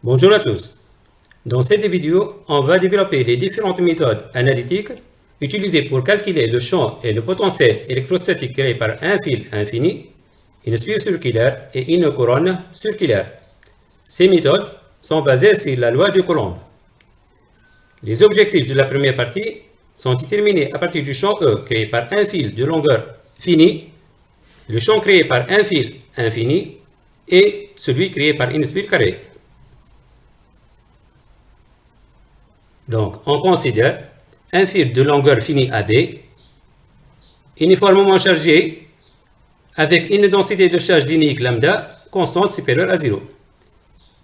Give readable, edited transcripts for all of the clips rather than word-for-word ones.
Bonjour à tous. Dans cette vidéo, on va développer les différentes méthodes analytiques utilisées pour calculer le champ et le potentiel électrostatique créé par un fil infini, une sphère circulaire et une couronne circulaire. Ces méthodes sont basées sur la loi de Coulomb. Les objectifs de la première partie sont déterminés à partir du champ E créé par un fil de longueur finie, le champ créé par un fil infini et celui créé par une sphère carrée. Donc, on considère un fil de longueur finie AB, uniformément chargé, avec une densité de charge linéaire lambda constante supérieure à 0.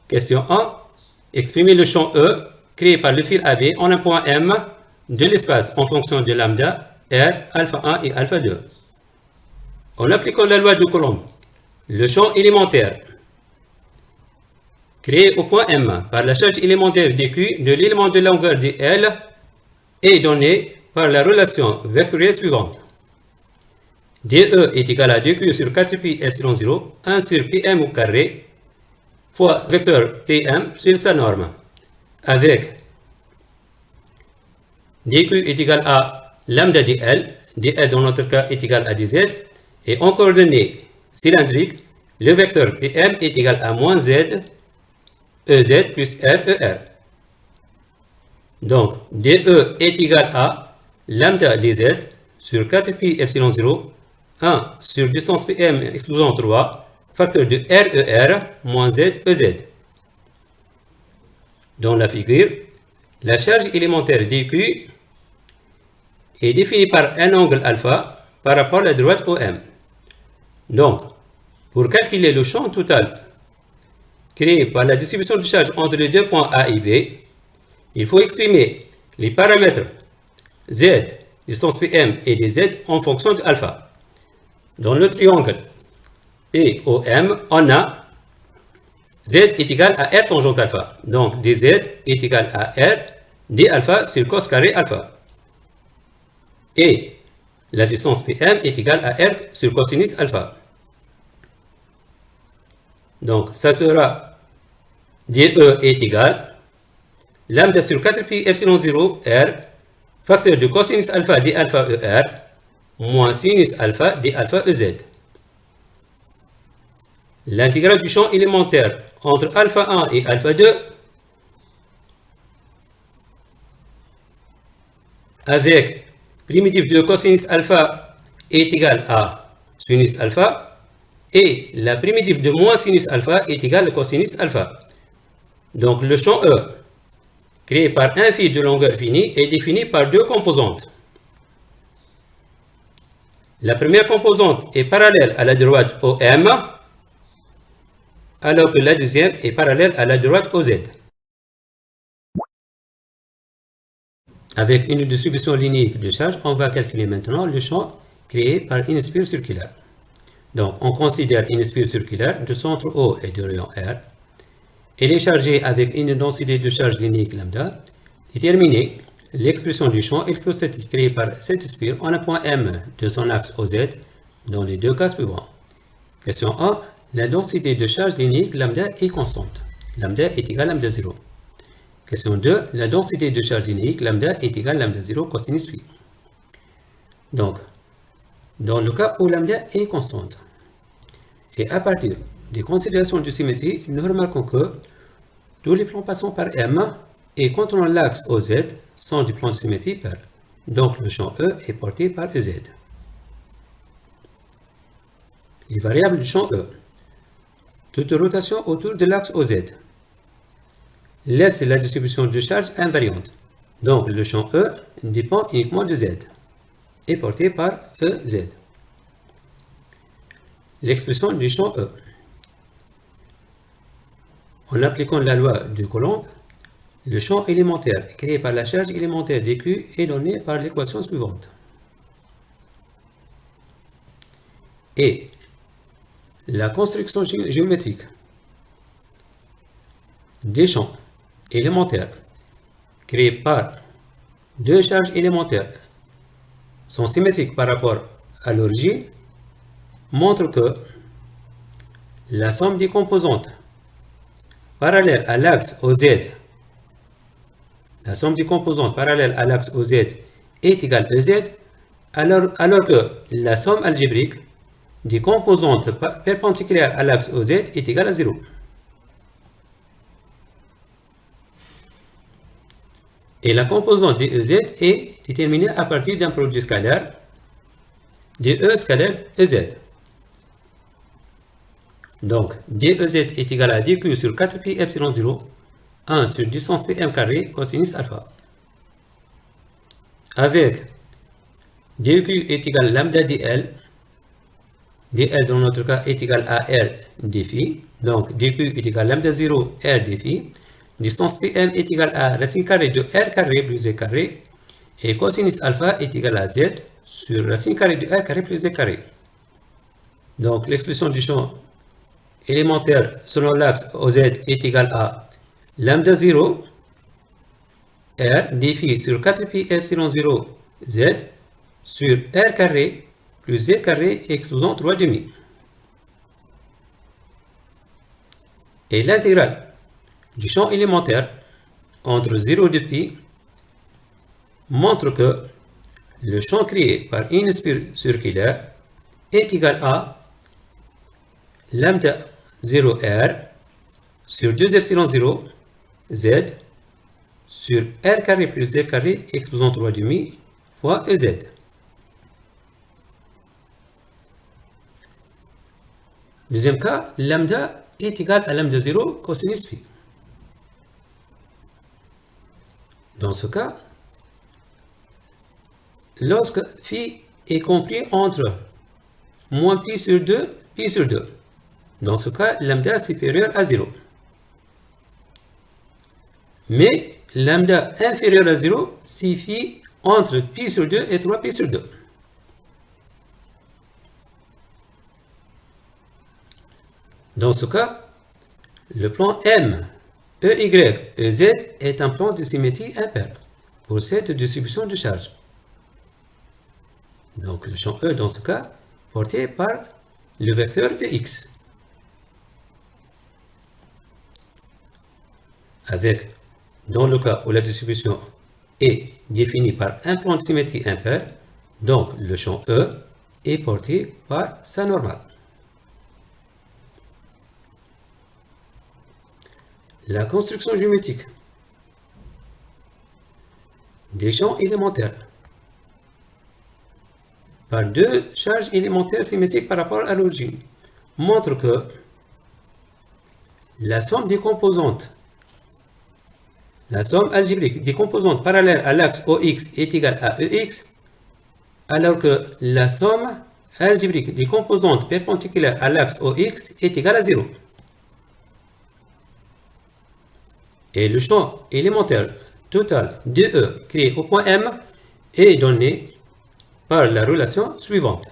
Question 1. Exprimer le champ E créé par le fil AB en un point M de l'espace en fonction de lambda, R, alpha 1 et alpha 2. En appliquant la loi de Coulomb, le champ élémentaire créé au point M par la charge élémentaire dQ de l'élément de longueur dL est donné par la relation vectorielle suivante. DE est égal à dQ sur 4pi epsilon 0, 1 sur Pm au carré, fois vecteur Pm sur sa norme, avec dQ est égal à lambda dL, dL dans notre cas est égal à dz, et en coordonnées cylindriques, le vecteur Pm est égal à moins z, EZ plus RER. Donc, DE est égal à lambda dz sur 4pi epsilon 0, 1 sur distance Pm exposant 3, facteur de RER moins Z EZ. Dans la figure, la charge élémentaire dQ est définie par un angle alpha par rapport à la droite OM. Donc, pour calculer le champ total créé par la distribution de charge entre les deux points A et B, il faut exprimer les paramètres Z, distance Pm et dz en fonction de alpha. Dans le triangle POM, on a Z est égal à R tangente alpha. Donc dz est égal à R d alpha sur cos carré alpha. Et la distance Pm est égale à R sur cosinus alpha. Donc ça sera DE est égal lambda sur 4pi epsilon 0 R facteur de cosinus alpha d alpha ER moins sinus alpha d alpha EZ. L'intégrale du champ élémentaire entre alpha 1 et alpha 2 avec primitif de cosinus alpha est égal à sinus alpha et la primitive de moins sinus alpha est égale à cosinus alpha. Donc le champ E créé par un fil de longueur finie est défini par deux composantes. La première composante est parallèle à la droite OM, alors que la deuxième est parallèle à la droite OZ. Avec une distribution linéaire de charge, on va calculer maintenant le champ créé par une sphère circulaire. Donc, on considère une sphère circulaire de centre O et de rayon R. Elle est chargée avec une densité de charge linéaire lambda. Déterminer l'expression du champ électrostatique créé par cette sphère en un point M de son axe OZ dans les deux cas suivants. Question 1. La densité de charge linéaire lambda est constante. Lambda est égal à lambda 0. Question 2. La densité de charge linéaire lambda est égale à lambda 0 cosinus phi. Donc, dans le cas où lambda est constante, et à partir des considérations de symétrie, nous remarquons que tous les plans passant par M et contenant l'axe OZ sont du plan de symétrie pair. Donc le champ E est porté par EZ. Les variables du champ E. Toute rotation autour de l'axe OZ laisse la distribution de charge invariante. Donc le champ E dépend uniquement de Z et porté par EZ. L'expression du champ E. En appliquant la loi de Coulomb, le champ élémentaire créé par la charge élémentaire dQ est donné par l'équation suivante. Et la construction géométrique des champs élémentaires créés par deux charges élémentaires sont symétriques par rapport à l'origine montre que la somme des composantes parallèle à l'axe OZ, la somme des composantes parallèles à l'axe OZ est égale à EZ, alors que la somme algébrique des composantes perpendiculaires à l'axe OZ est égale à 0. Et la composante de EZ est déterminée à partir d'un produit scalaire de E scalaire EZ. Donc, dEZ est égal à dQ sur 4pi epsilon 0, 1 sur distance Pm carré cosinus alpha. Avec dQ est égal à lambda dL, dL dans notre cas est égal à R dφ, donc dQ est égal à lambda 0 R dφ, distance Pm est égal à racine carrée de R carré plus Z carré, et cosinus alpha est égal à Z sur racine carrée de R carré plus Z carré. Donc, l'expression du champ élémentaire selon l'axe OZ est égal à lambda 0 R dφ sur 4pi epsilon 0 Z sur R carré plus Z carré exposant 3 demi. Et l'intégrale du champ élémentaire entre 0 et pi montre que le champ créé par une spire circulaire est égal à lambda 0 R sur 2 epsilon 0 Z sur R carré plus Z carré exposant 3 demi fois EZ. Deuxième cas, lambda est égal à lambda 0 cosinus phi. Dans ce cas, lorsque phi est compris entre moins pi sur 2, pi sur 2, dans ce cas, lambda est supérieur à 0. Mais lambda inférieur à 0 signifie entre pi sur 2 et 3 pi sur 2. Dans ce cas, le plan M, EY, EZ est un plan de symétrie impair pour cette distribution de charge. Donc le champ E dans ce cas porté par le vecteur EX. Avec, dans le cas où la distribution est définie par un plan de symétrie impair, donc le champ E est porté par sa normale. La construction géométrique des champs élémentaires par deux charges élémentaires symétriques par rapport à l'origine montre que la somme des composantes, la somme algébrique des composantes parallèles à l'axe OX est égale à EX, alors que la somme algébrique des composantes perpendiculaires à l'axe OX est égale à 0. Et le champ élémentaire total DE créé au point M est donné par la relation suivante.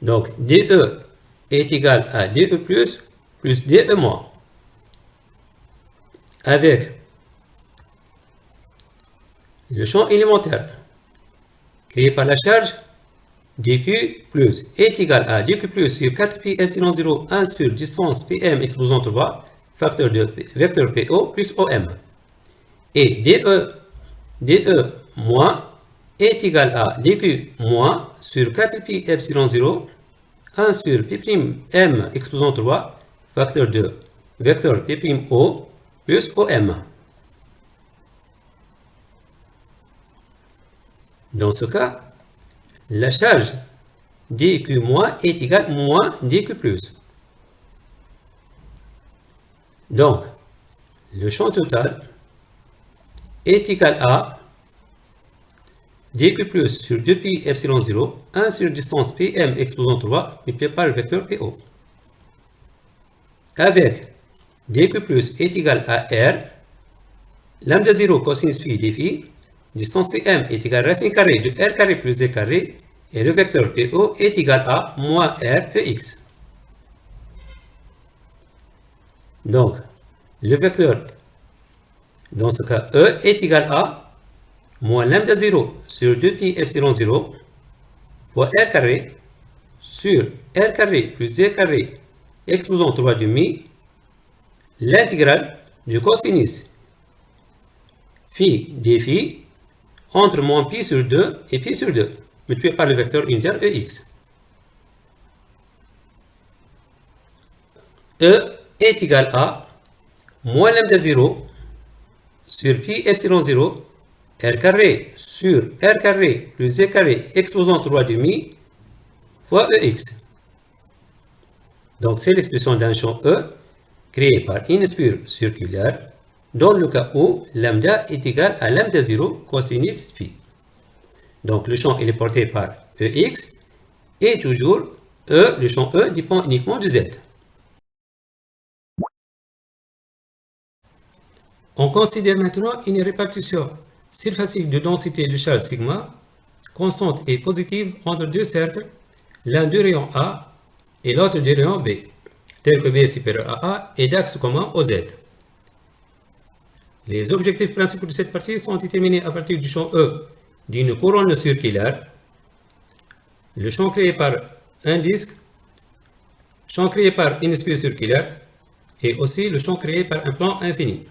Donc, DE est égal à DE plus DE moins. Avec le champ élémentaire créé par la charge dQ plus est égal à dQ plus sur 4pi epsilon 0 1 sur distance Pm exposant 3 facteur de vecteur PO plus OM. Et DE moins est égal à dQ moins sur 4pi epsilon 0 1 sur P'M exposant 3 facteur de vecteur P'O plus OM. Dans ce cas, la charge dQ moins est égale moins dQ plus. Donc, le champ total est égal à dQ plus sur 2pi epsilon 0, 1 sur distance Pm exposant 3 multiplié par le vecteur PO. Avec dQ plus est égal à R, lambda 0 cosinus phi dφ, distance Pm est égal à racine carrée de R carré plus Z carré, et le vecteur PO est égal à moins R EX. Donc, le vecteur, dans ce cas, E est égal à moins lambda 0 sur 2pi epsilon 0 fois R carré sur R carré plus Z carré exposant 3 demi l'intégrale du cosinus phi des phi entre moins pi sur 2 et pi sur 2, multiplié par le vecteur unitaire EX. E est égal à moins lambda 0 sur pi epsilon 0 r carré sur r carré plus z carré exposant 3 demi fois EX. Donc c'est l'expression d'un champ E créé par une spire circulaire dans le cas où lambda est égal à lambda 0 cosinus phi. Donc le champ est porté par EX et toujours le champ E dépend uniquement de Z. On considère maintenant une répartition surfacique de densité de charge sigma constante et positive entre deux cercles, l'un du rayon A et l'autre du rayon B, tel que B est supérieur à A et d'axe commun au Z. Les objectifs principaux de cette partie sont déterminés à partir du champ E d'une couronne circulaire, le champ créé par un disque, champ créé par une spire circulaire et aussi le champ créé par un plan infini.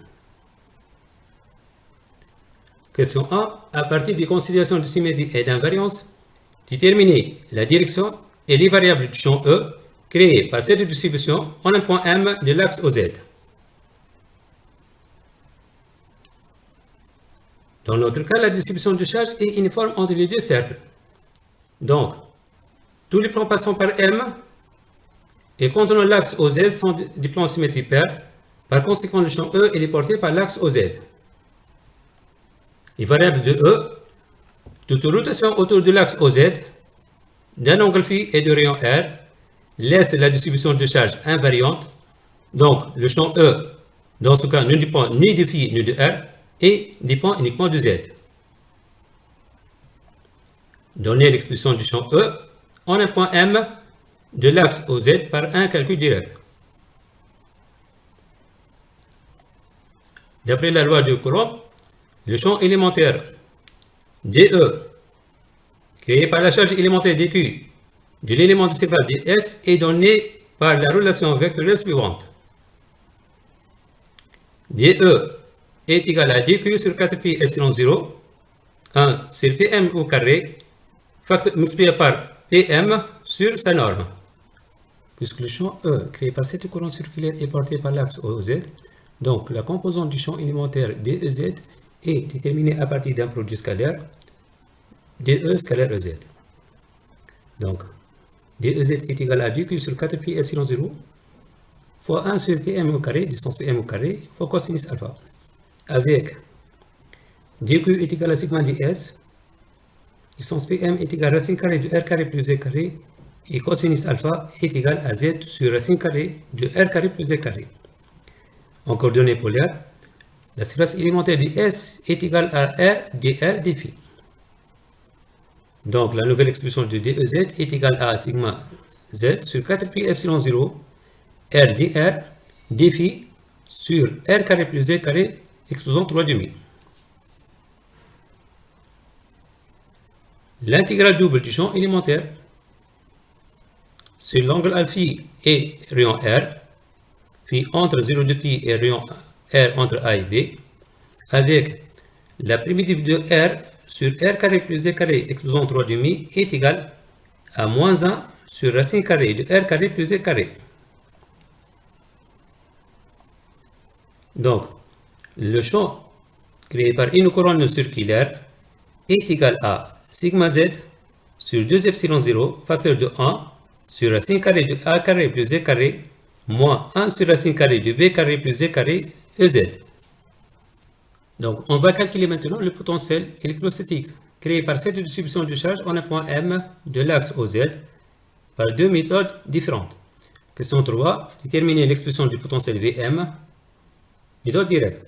Question 1. À partir des considérations de symétrie et d'invariance, déterminer la direction et les variables du champ E créé par cette distribution en un point M de l'axe OZ. Dans notre cas, la distribution de charge est uniforme entre les deux cercles. Donc, tous les plans passant par M et contenant l'axe OZ sont des plans symétriques pairs. Par conséquent, le champ E est porté par l'axe OZ. Les variables de E, toute rotation autour de l'axe OZ, d'un angle phi et de rayon R, laisse la distribution de charge invariante. Donc, le champ E, dans ce cas, ne dépend ni de phi ni de R et dépend uniquement de Z. Donnez l'expression du champ E en un point M de l'axe OZ par un calcul direct. D'après la loi de Coulomb, le champ élémentaire DE, créé par la charge élémentaire dQ de l'élément de surface ds, est donné par la relation vectorielle suivante. DE est égal à dQ sur 4pi epsilon 0, 1 sur Pm au carré, multiplié par Pm sur sa norme. Puisque le champ E créé par cette couronne circulaire est porté par l'axe OZ, donc la composante du champ élémentaire DEZ est déterminée à partir d'un produit scalaire DE scalaire EZ. Donc, DEZ est égal à dQ sur 4pi epsilon 0 fois 1 sur Pm au carré, distance Pm au carré, fois cosinus alpha. Avec dQ est égal à sigma ds, distance Pm est égal à racine carrée de R carré plus Z carré, et cosinus alpha est égal à Z sur racine carrée de R carré plus Z carré. En coordonnées polaires, la surface élémentaire de S est égale à R dr dφ. Donc la nouvelle expression de DEZ est égale à sigma Z sur 4pi epsilon 0 R dr dφ sur R carré plus Z carré exposant 3 demi. L'intégrale double du champ élémentaire sur l'angle alpha et rayon R, puis entre 0,2pi et rayon R entre A et B, avec la primitive de R sur R carré plus Z carré exposant 3 demi est égale à moins 1 sur racine carrée de R carré plus Z carré. Donc, le champ créé par une couronne circulaire est égal à sigma Z sur 2 epsilon 0 facteur de 1 sur racine carrée de A carré plus Z carré moins 1 sur racine carrée de B carré plus Z carré EZ. Donc, on va calculer maintenant le potentiel électrostatique créé par cette distribution de charge en un point M de l'axe OZ par deux méthodes différentes. Question 3. Déterminer l'expression du potentiel Vm. Méthode directe.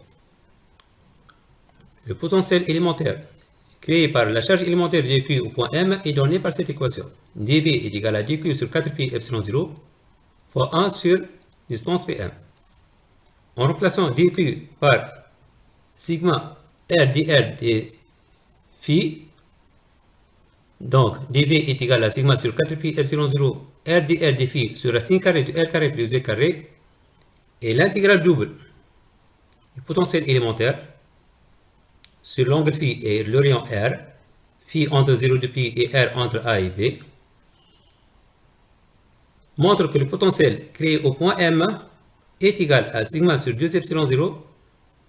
Le potentiel élémentaire créé par la charge élémentaire dQ au point M est donné par cette équation. dV est égal à dQ sur 4pi epsilon 0 fois 1 sur distance Pm. En remplaçant dQ par sigma R dr dφ, donc dV est égal à sigma sur 4pi epsilon 0 R dr dφ sur racine carrée de R carré plus Z carré, et l'intégrale double du potentiel élémentaire sur l'angle phi et le rayon R, phi entre 0 de pi et R entre A et B, montre que le potentiel créé au point M est égal à sigma sur 2 epsilon 0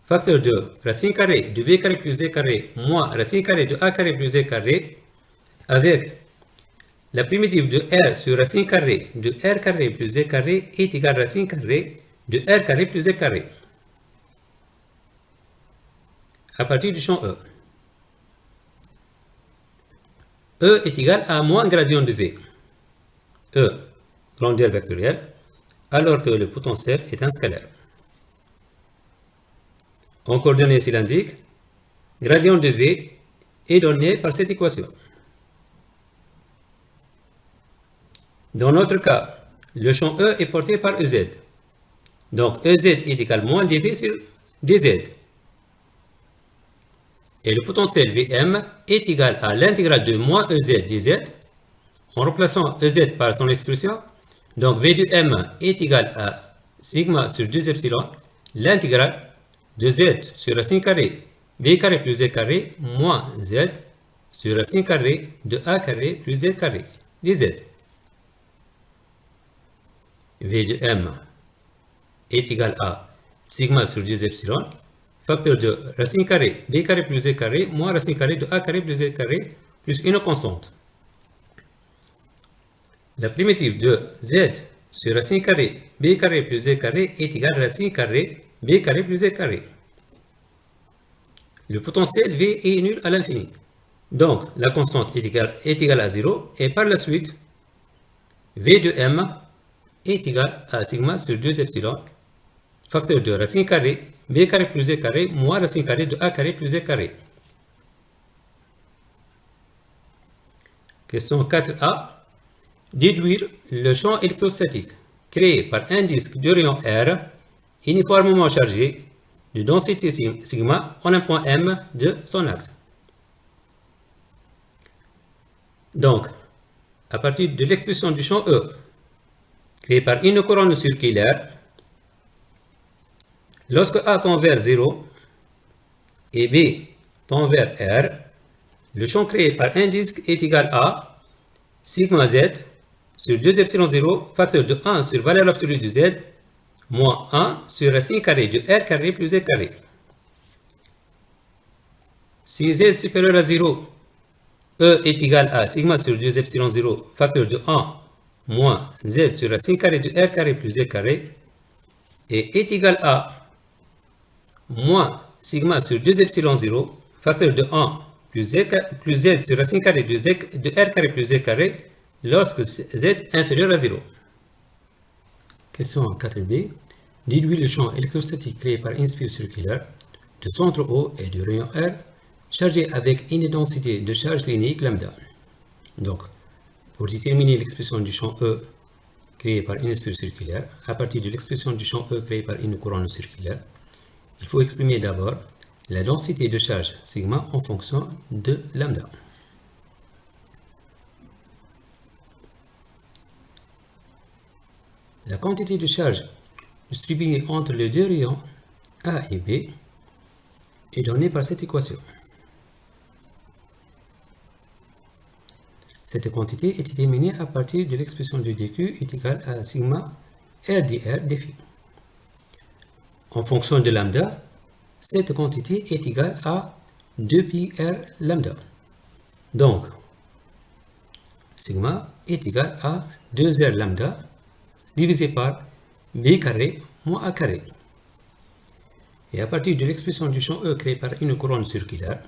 facteur de racine carrée de b carré plus d carré moins racine carrée de a carré plus d carré avec la primitive de R sur racine carrée de R carré plus d carré est égale à racine carrée de R carré plus d carré à partir du champ E. E est égal à moins gradient de V. E, grandeur vectorielle, alors que le potentiel est un scalaire. En coordonnées cylindriques, gradient de V est donné par cette équation. Dans notre cas, le champ E est porté par EZ. Donc EZ est égal à moins dV sur dZ. Et le potentiel Vm est égal à l'intégrale de moins EZ dZ en remplaçant EZ par son expression. Donc V de M est égal à sigma sur 2 epsilon, l'intégrale de Z sur racine carrée B carré plus Z carré moins Z sur racine carrée de A carré plus Z carré dZ. V de M est égal à sigma sur 2 epsilon, facteur de racine carrée B carré plus Z carré moins racine carrée de A carré plus Z carré plus une constante. La primitive de Z sur racine carrée B carré plus Z carré est égale à racine carrée B carré plus Z carré. Le potentiel V est nul à l'infini. Donc la constante est égale à 0 et par la suite V de M est égal à sigma sur 2 epsilon, facteur de racine carrée B carré plus Z carré moins racine carrée de A carré plus Z carré. Question 4a. Déduire le champ électrostatique créé par un disque de rayon R uniformément chargé de densité sigma en un point M de son axe. Donc, à partir de l'expression du champ E créé par une couronne circulaire, lorsque A tend vers 0 et B tend vers R, le champ créé par un disque est égal à sigma Z sur 2 epsilon 0 facteur de 1 sur valeur absolue de Z moins 1 sur racine carrée de R carré plus Z carré. Si Z est supérieur à 0, E est égal à sigma sur 2 epsilon 0 facteur de 1 moins Z sur racine carrée de R carré plus Z carré et est égal à moins sigma sur 2 epsilon 0 facteur de 1 plus Z sur racine carrée de R carré plus Z carré lorsque Z est inférieur à 0. Question 4b. Déduit le champ électrostatique créé par une spire circulaire de centre O et de rayon R chargé avec une densité de charge linéique lambda. Donc, pour déterminer l'expression du champ E créé par une spire circulaire, à partir de l'expression du champ E créé par une couronne circulaire, il faut exprimer d'abord la densité de charge sigma en fonction de lambda. La quantité de charge distribuée entre les deux rayons A et B est donnée par cette équation. Cette quantité est déterminée à partir de l'expression de dQ est égale à sigma R dR dφ. En fonction de lambda, cette quantité est égale à 2πr lambda. Donc, sigma est égal à 2r lambda divisé par b carré moins a carré. Et à partir de l'expression du champ E créé par une couronne circulaire,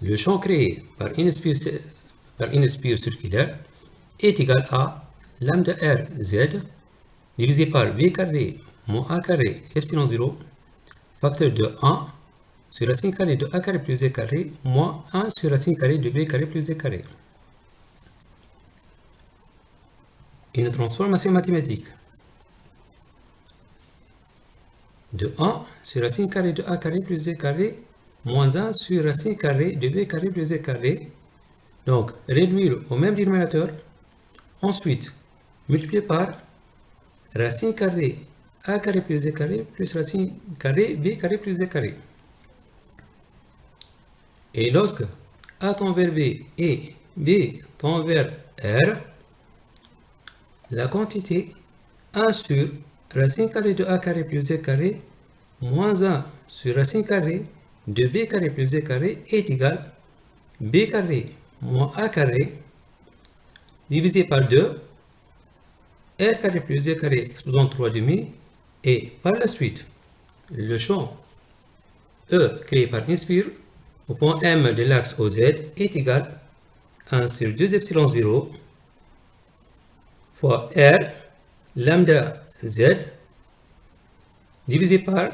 le champ créé par une spire circulaire est égal à lambda r z divisé par b carré moins a carré epsilon 0 facteur de 1 sur racine carrée de a carré plus z carré moins 1 sur racine carrée de b carré plus z carré. Une transformation mathématique de 1 sur racine carrée de a carré plus z carré moins 1 sur racine carrée de b carré plus z carré. Donc, réduire au même dénominateur. Ensuite, multiplier par racine carrée a carré plus z carré plus racine carré b carré plus d carré. Et lorsque a tend vers b et b tend vers R, la quantité a sur racine carrée de a carré plus z carré moins 1 sur racine carrée de b carré plus z carré est égal b carré moins a carré divisé par 2 r carré plus z carré exposant 3 demi, et par la suite le champ E créé par inspire au point M de l'axe OZ est égal à 1 sur 2 epsilon 0 fois R lambda Z divisé par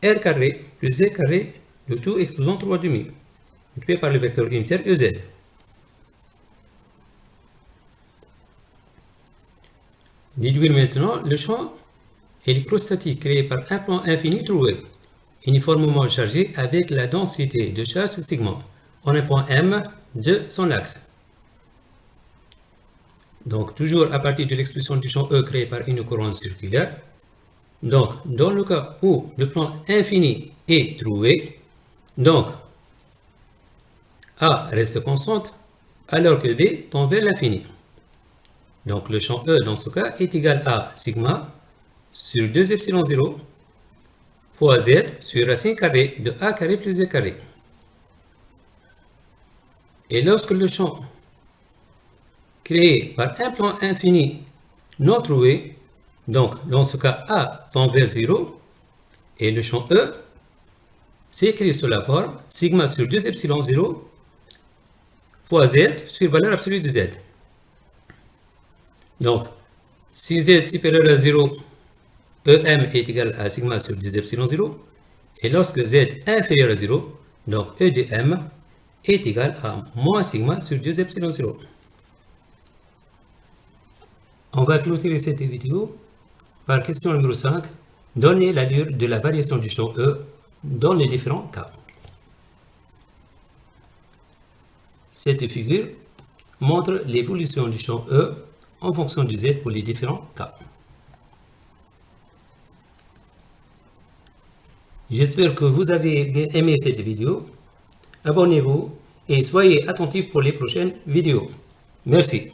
R carré plus Z carré, le tout exposant 3 demi, multiplié par le vecteur unitaire EZ. Déduire maintenant le champ électrostatique créé par un plan infini trouvé, uniformément chargé avec la densité de charge sigma, en un point M de son axe. Donc, toujours à partir de l'expression du champ E créé par une couronne circulaire. Donc, dans le cas où le plan infini est trouvé, donc A reste constante alors que B tend vers l'infini. Donc, le champ E dans ce cas est égal à sigma sur 2 epsilon 0 fois Z sur racine carrée de A carré plus Z carré. Et lorsque le champ créé par un plan infini non trouvé, donc dans ce cas A tend vers 0, et le champ E s'écrit sous la forme sigma sur 2 epsilon 0 fois Z sur valeur absolue de Z. Donc, si Z est supérieur à 0, EM est égal à sigma sur 2 epsilon 0, et lorsque Z est inférieur à 0, donc E de M est égal à moins sigma sur 2 epsilon 0. On va clôturer cette vidéo par question numéro 5. Donnez l'allure de la variation du champ E dans les différents cas. Cette figure montre l'évolution du champ E en fonction du Z pour les différents cas. J'espère que vous avez bien aimé cette vidéo. Abonnez-vous et soyez attentifs pour les prochaines vidéos. Merci.